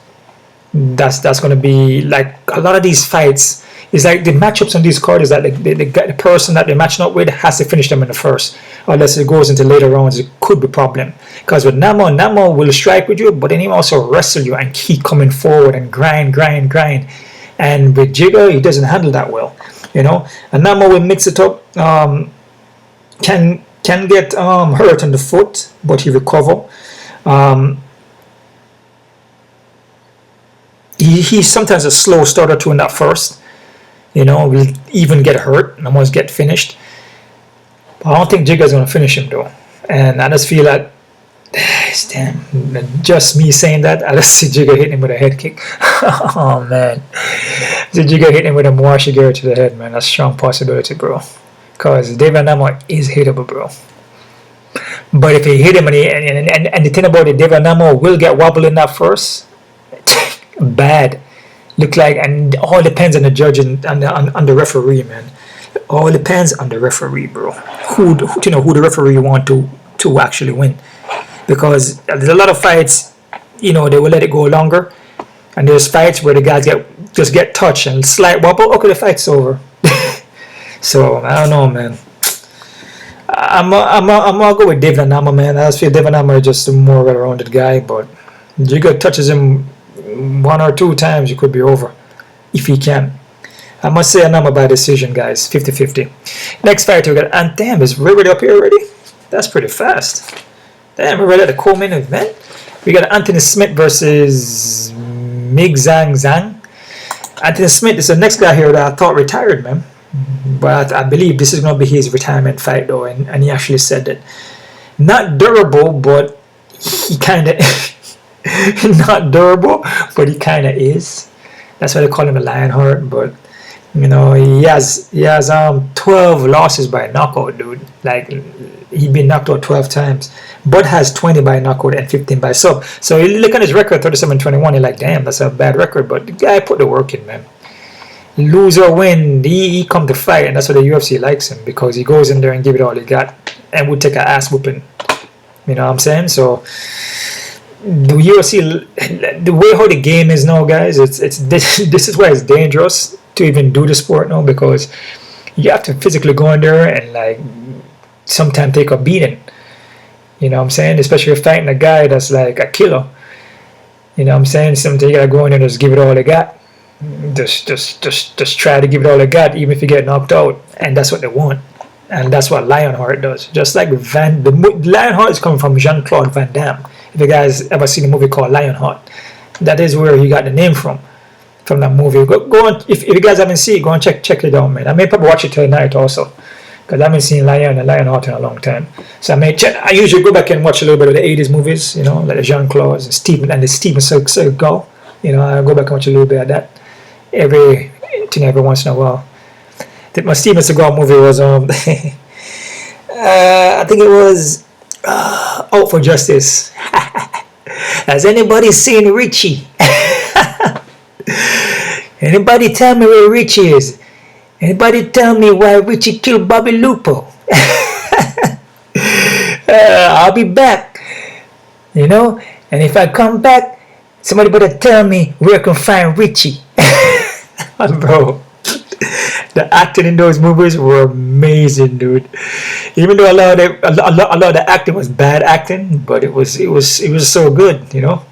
That's gonna be like a lot of these fights. It's like the matchups on these cards is that the person that they're matching up with has to finish them in the first. Unless it goes into later rounds, it could be a problem. Because with Namo will strike with you, but then he will also wrestle you and keep coming forward and grind. And with Giga, he doesn't handle that well, you know. And Namo will mix it up. Can get hurt on the foot, but he recover. He's sometimes a slow starter too in that first. You know, will even get hurt and almost get finished. But I don't think Giga's going to finish him though. And I just feel that, damn, just me saying that, I just see Giga hitting him with a head kick. Oh man. See Giga hitting him with a Machado Garry to the head, man. That's a strong possibility, bro. Because David Namo is hittable, bro. But if he hit him and the thing about it, David Namo will get wobbled in that first. Bad. Look like, and all depends on the judge and on the referee, man. All depends on the referee, bro. Who the referee want to actually win. Because there's a lot of fights, you know, they will let it go longer. And there's fights where the guys just get touched and slight wobble. Okay, the fight's over. So I don't know, man. I'm gonna go with David Namo, man. I just feel David Namo is just a more well-rounded guy, but Giga touches him 1 or 2 times, it could be over if he can. I must say Namo by decision, guys. 50-50. Next fight we got, and damn, is River up here already? That's pretty fast. Damn, we're ready at the co-main event. We got Anthony Smith versus Mig Zhang. Anthony Smith is the next guy here that I thought retired, man. But I believe this is going to be his retirement fight, though, and he actually said that. Not durable, but he kind of... not durable, but he kind of is. That's why they call him a Lionheart, but, you know, he has 12 losses by knockout, dude. Like, he's been knocked out 12 times, but has 20 by knockout and 15 by sub. So you look at his record, 37-21, you're like, damn, that's a bad record, but the guy put the work in, man. Lose or win, he come to fight, and that's why the UFC likes him, because he goes in there and give it all he got and would take an ass whooping. You know what I'm saying? So the UFC, the way how the game is now, guys, this is why it's dangerous to even do the sport now, because you have to physically go in there and like sometimes take a beating. You know what I'm saying? Especially if you're fighting a guy that's like a killer. You know what I'm saying? Sometimes you gotta go in there and just give it all they got. Just try to give it all they got, even if you get knocked out, and that's what they want, and that's what Lionheart does. Just like the Lionheart is coming from Jean-Claude Van Damme. If you guys ever seen a movie called Lionheart, that is where he got the name from that movie. Go on, if you guys haven't seen it, go and check it out, man. I may probably watch it tonight also, because I haven't seen Lionheart in a long time. So I usually go back and watch a little bit of the 80s movies, you know, like the Jean-Claude and Steven Seagal. You know, I go back and watch a little bit of that every once in a while. My Steven Seagal movie was I think it was Out for Justice. Has anybody seen Richie? Anybody tell me where Richie is? Anybody tell me why Richie killed Bobby Lupo? I'll be back, you know, and if I come back, somebody better tell me where I can find Richie. Bro, the acting in those movies were amazing, dude. Even though a lot of the acting was bad acting, but it was so good, you know.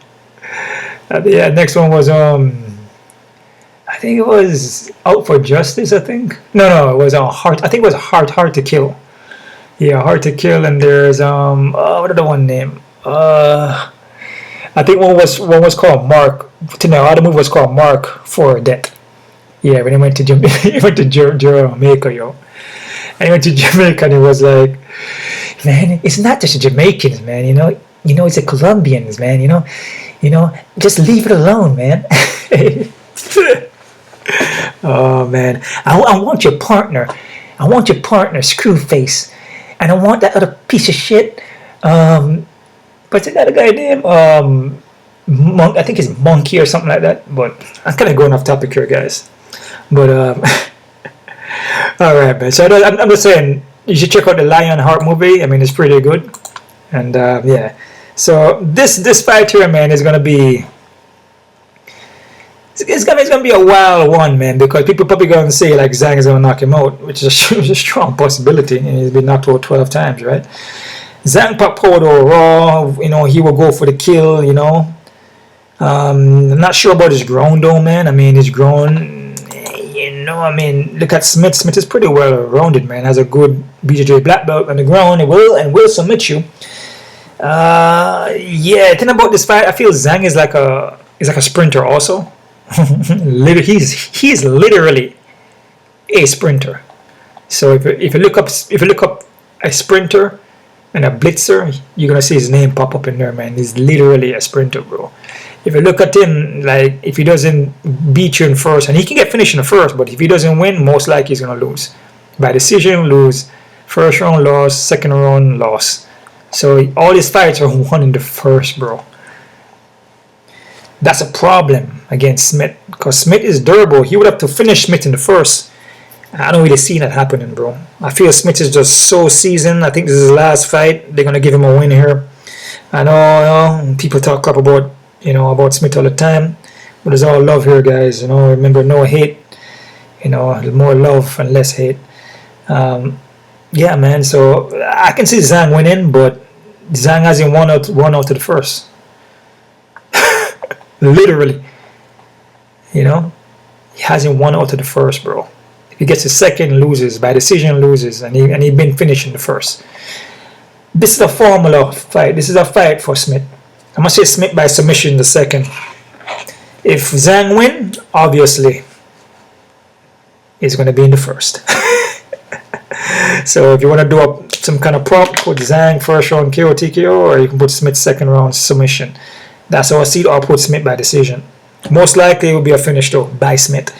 Yeah, next one was I think it was Out for Justice. I think no, it was Hard. I think it was Hard to Kill. Yeah, Hard to Kill. And there's what other one name? I think one was called Mark. The other movie was called Mark for Death. Yeah, when he went to Jamaica, yo. And he went to Jamaica, and he was like, man, it's not just the Jamaicans, man. It's the Colombians, man. Just leave it alone, man. Oh man, I want your partner. I want your partner, Screwface, and I want that other piece of shit. What's that other guy name? Monk. I think it's Monkey or something like that. But I'm kind of going off topic here, guys. But all right, man. So I'm just saying you should check out the Lionheart movie. I mean, it's pretty good. And yeah. So this fight here, man, is gonna be. It's gonna be a wild one, man, because people probably gonna say like Zhang is gonna knock him out, which is a strong possibility. And he's been knocked out 12 times, right? Zhang popped out raw, he will go for the kill, I'm not sure about his ground though, man. I mean, his ground, look at Smith. Smith is pretty well rounded, man. Has a good BJJ black belt on the ground. It will submit you. Yeah, think about this fight. I feel Zhang is like a sprinter also. He's literally a sprinter. So if you look up a sprinter and a blitzer, you're gonna see his name pop up in there, man. He's literally a sprinter, bro. If you look at him, like if he doesn't beat you in first, and he can get finished in the first, but if he doesn't win, most likely he's gonna lose by decision. Lose first round, loss. Second round, loss. So all his fights are won in the first, bro. That's a problem against Smith, because Smith is durable. He would have to finish Smith in the first. I don't really see that happening, bro. I feel Smith is just so seasoned. I think this is his last fight. They're gonna give him a win here. I know people talk crap about Smith all the time, but it's all love here, guys. Remember, no hate. More love and less hate. Yeah, man. So I can see Zhang winning, but Zhang hasn't won out to the first. Literally, he hasn't won out to the first, bro. If he gets a second, loses by decision, loses, and he been finishing the first. This is a formula fight. This is a fight for Smith. I'm gonna say Smith by submission the second. If Zhang win, obviously, he's gonna be in the first. So if you want to do up some kind of prop, put Zhang first round KO TKO, or you can put Smith second round submission. That's how I see it. I'll put Smith by decision. Most likely it will be a finish though by Smith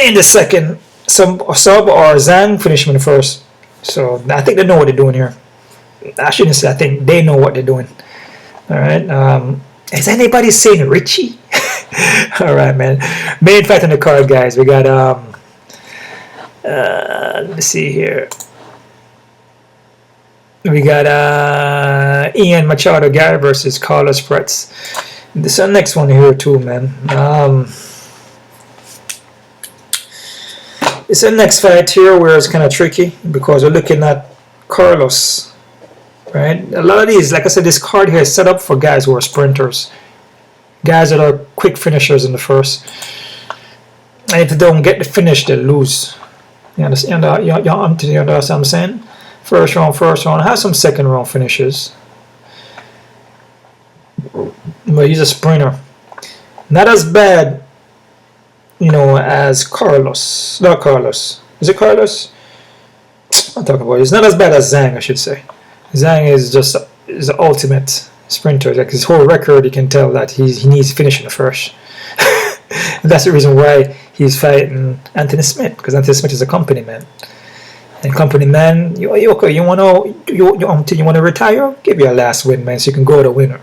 in the second. Sub or Zhang finish him in the first. So I think they know what they're doing here. I shouldn't say I think they know what they're doing. All right. Is anybody saying Richie? All right, man. Main fight on the card, guys. We got let me see here. We got Ian Machado Garry versus Carlos Prates. This is the next one here too, man. It's the next fight here where it's kind of tricky because we're looking at Carlos, right? A lot of these, like I said, this card here is set up for guys who are sprinters, guys that are quick finishers in the first. And if they don't get the finish, they lose. You understand? You understand what I'm saying? First round, have some second round finishes. But he's a sprinter. Not as bad, as Carlos. Not Carlos. Is it Carlos? I'm talking about it. It's not as bad as Zhang, I should say. Zhang is just is the ultimate sprinter. Like his whole record, you can tell that he needs to finish in the first. That's the reason why he's fighting Anthony Smith, because Anthony Smith is a company man. And company man, you want to retire? Give your last win, man, so you can go the winner.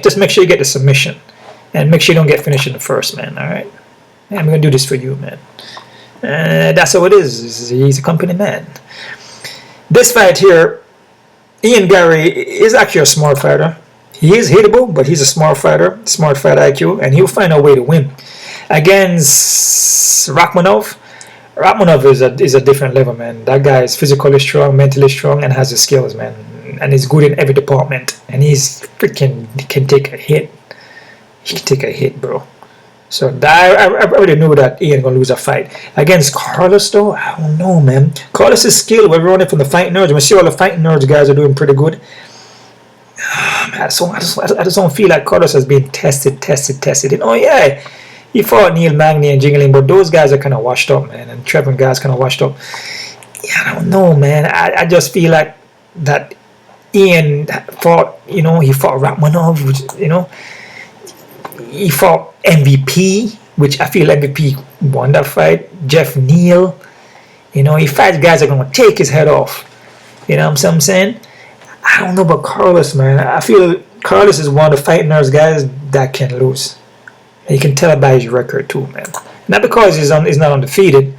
Just make sure you get the submission, and make sure you don't get finished in the first, man. All right, I'm gonna do this for you, man. That's how it is. He's a company man. This fight here, Ian Garry is actually a smart fighter. He is hittable, but he's a smart fighter, smart fight IQ, and he'll find a way to win. Against Rakhmonov is a different level, man. That guy is physically strong, mentally strong, and has the skills, man. And he's good in every department. And he can take a hit. He can take a hit, bro. So I already knew that Ian gonna lose a fight against Carlos. Though I don't know, man. Carlos' skill, we're running from the fighting nerds. We see all the fighting nerds guys are doing pretty good. Man, I just don't feel like Carlos has been tested. You know, yeah, he fought Neil Magny and Jingling, but those guys are kind of washed up, man. And Trevor guys kind of washed up. Yeah, I don't know, man. I just feel like that Ian fought, you know, he fought Rachmanov, which, you know, he fought MVP, which I feel MVP won that fight. Jeff Neal, you know, he fights guys that are going to take his head off. You know what I'm saying? I don't know about Carlos, man. I feel Carlos is one of the fighting nerds guys that can lose. And you can tell by his record too, man. Not because he's not undefeated,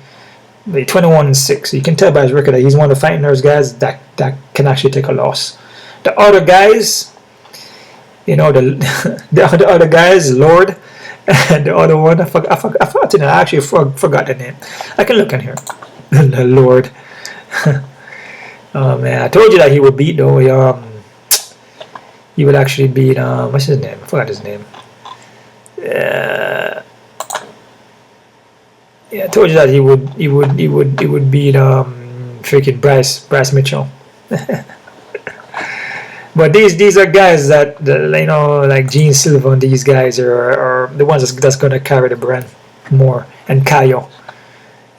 but 21-6. You can tell by his record that he's one of the fighting nerds guys that can actually take a loss. The other guys, you know, the other guys, Lord, and the other one, I forgot the name. I actually forgot the name. I can look in here. Lord. Oh man, I told you that he would beat though. He would actually beat what's his name? I forgot his name. Yeah, I told you that he would beat freaking Bryce Mitchell. But these are guys that you know, like Gene Silva and these guys are the ones that's gonna carry the brand more, and Kayo.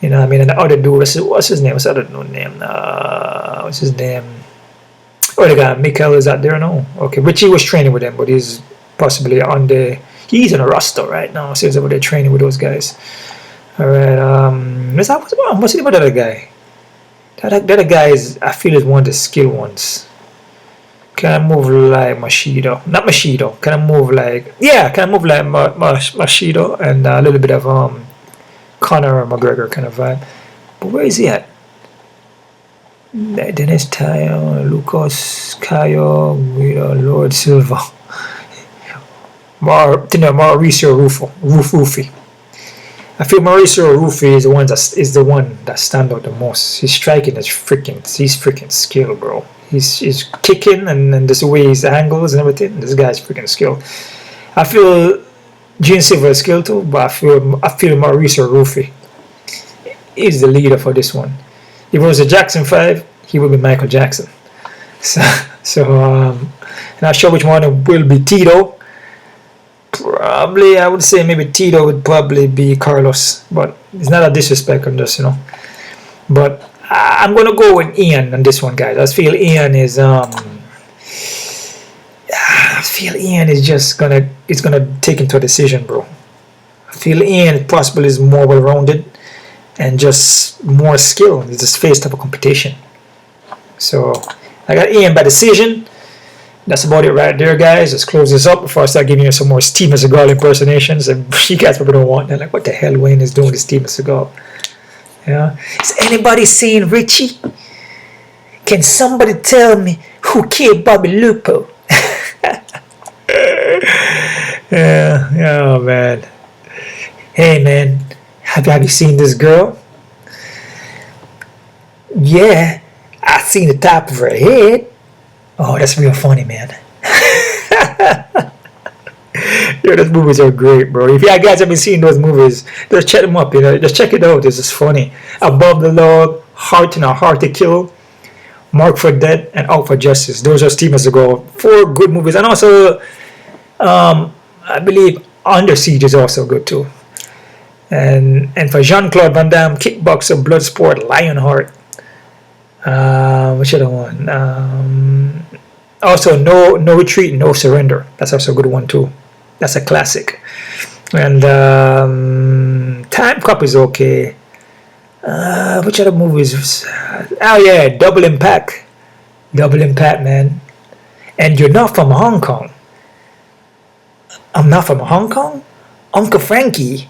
You know what I mean? And the other dude, what's his name? What's the other dude's name? What's his name? Oh, the guy, Mikael, is out there? No. Okay, Richie was training with him, but he's possibly he's on a roster right now. So he's over there training with those guys. Alright, what's the name of that other guy? That other guy I feel is one of the skilled ones. Can I move like Machado? Not Machado. Can I move like... Yeah, can I move like Machado and a little bit of Conor McGregor kind of vibe. But where is he at? Denis, Tayo, Lucas, Kayo, Lord Silva, Mauricio Rufi. I feel Mauricio Rufi is the one that stand out the most. His striking is freaking skill, bro. He's kicking and just the way his angles and everything. This guy's freaking skilled. I feel Gene Silva is skilled too, but I feel Mauricio Rufi is the leader for this one. If it was a Jackson 5, he would be Michael Jackson. So not sure which one will be Tito. Probably, I would say maybe Tito would probably be Carlos, but it's not a disrespect. I'm just, you know. But I'm gonna go with Ian on this one, guys. I feel Ian is just gonna take into a decision, bro. I feel Ian possibly is more well-rounded and just more skill. It's just face type of competition. So I got Ian by decision. That's about it right there, guys. Let's close this up before I start giving you some more Steven Seagal impersonations. And you guys probably don't want that. Like, what the hell Wayne is doing to Steven Seagal? Yeah. Is anybody seeing Richie? Can somebody tell me who killed Bobby Lupo? Yeah, oh man. Hey man, have you seen this girl? Yeah, I seen the top of her head. Oh, that's real funny, man. Yo, those movies are great, bro. If you guys haven't seen those movies, just check them up, you know. Just check it out. This is funny. Above the Law, Hard to Kill, Mark for Death, and Out for Justice. Those are Steven Seagal. 4 good movies. And also, I believe Under Siege is also good too. And for Jean-Claude Van Damme, Kickboxer, Bloodsport, Lionheart. Which other one? Also, No Retreat, No Surrender. That's also a good one too. That's a classic. And Time Cop is okay. Which other movies? Oh yeah, Double Impact. Double Impact, man. And You're Not From Hong Kong. I'm not from Hong Kong? Uncle Frankie,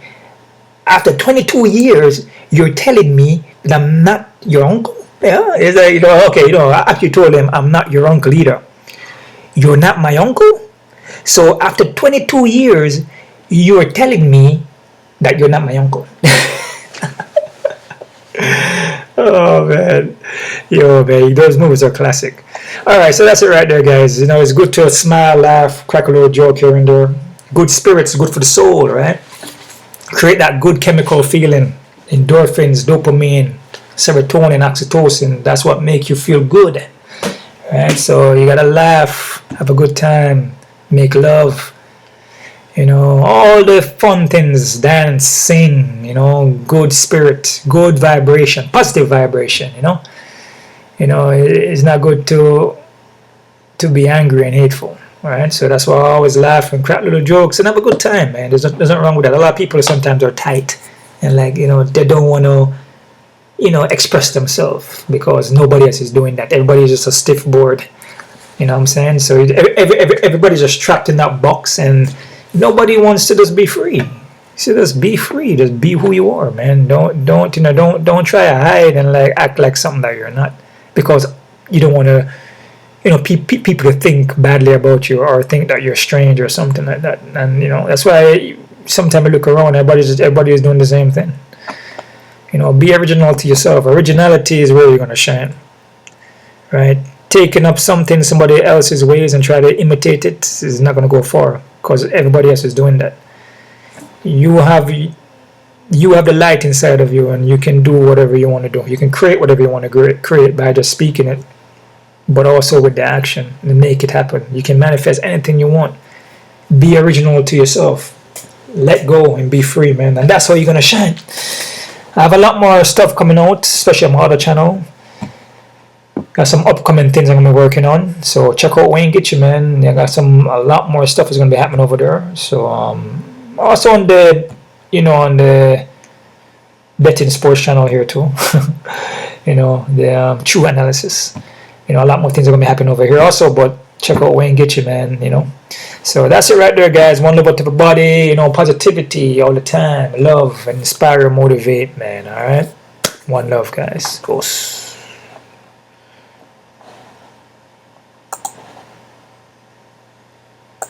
after 22 years, you're telling me that I'm not your uncle? Yeah, is that, you know, okay, you know, I actually told him I'm not your uncle either. You're not my uncle? So after 22 years, you're telling me that you're not my uncle. Oh man, yo man, those movies are classic. All right, so that's it right there, guys. You know, it's good to smile, laugh, crack a little joke here and there. Good spirits, good for the soul, right? create that good chemical feeling, endorphins, dopamine, serotonin, oxytocin. That's what make you feel good, right? So you gotta laugh, have a good time, make love, you know, all the fun things, dance, sing, you know, good spirit, good vibration, positive vibration, you know. You know, it's not good to be angry and hateful, right? So that's why I always laugh and crack little jokes and have a good time, man. There's nothing wrong with that. A lot of people sometimes are tight and, like, you know, they don't want to, you know, express themselves because nobody else is doing that. Everybody's just a stiff board, you know what I'm saying? So everybody's just trapped in that box, and nobody wants to just be free. So just be free. Just be who you are, man. Don't try to hide and like act like something that you're not, because you don't want to, you know, people to think badly about you or think that you're strange or something like that. And, you know, that's why sometimes I look around, everybody is doing the same thing. You know, be original to yourself. Originality is where you're going to shine, right? Taking up somebody else's ways and try to imitate it is not going to go far, because everybody else is doing that. You have the light inside of you, and you can do whatever you want to do. You can create whatever you want to create by just speaking it, but also with the action and make it happen. You can manifest anything you want. Be original to yourself. Let go and be free, man. And that's how you're going to shine. I have a lot more stuff coming out, especially on my other channel. Got some upcoming things I'm going to be working on. So check out Wayne Gitchy, man. I got a lot more stuff is going to be happening over there. So also on the, you know, on the betting sports channel here too. You know, the true analysis. You know, a lot more things are going to be happening over here also, but check out Wayne Gitchy, man, you know. So that's it right there, guys. One love out to everybody, you know, positivity all the time, love, inspire, motivate, man, all right? One love, guys. Goes.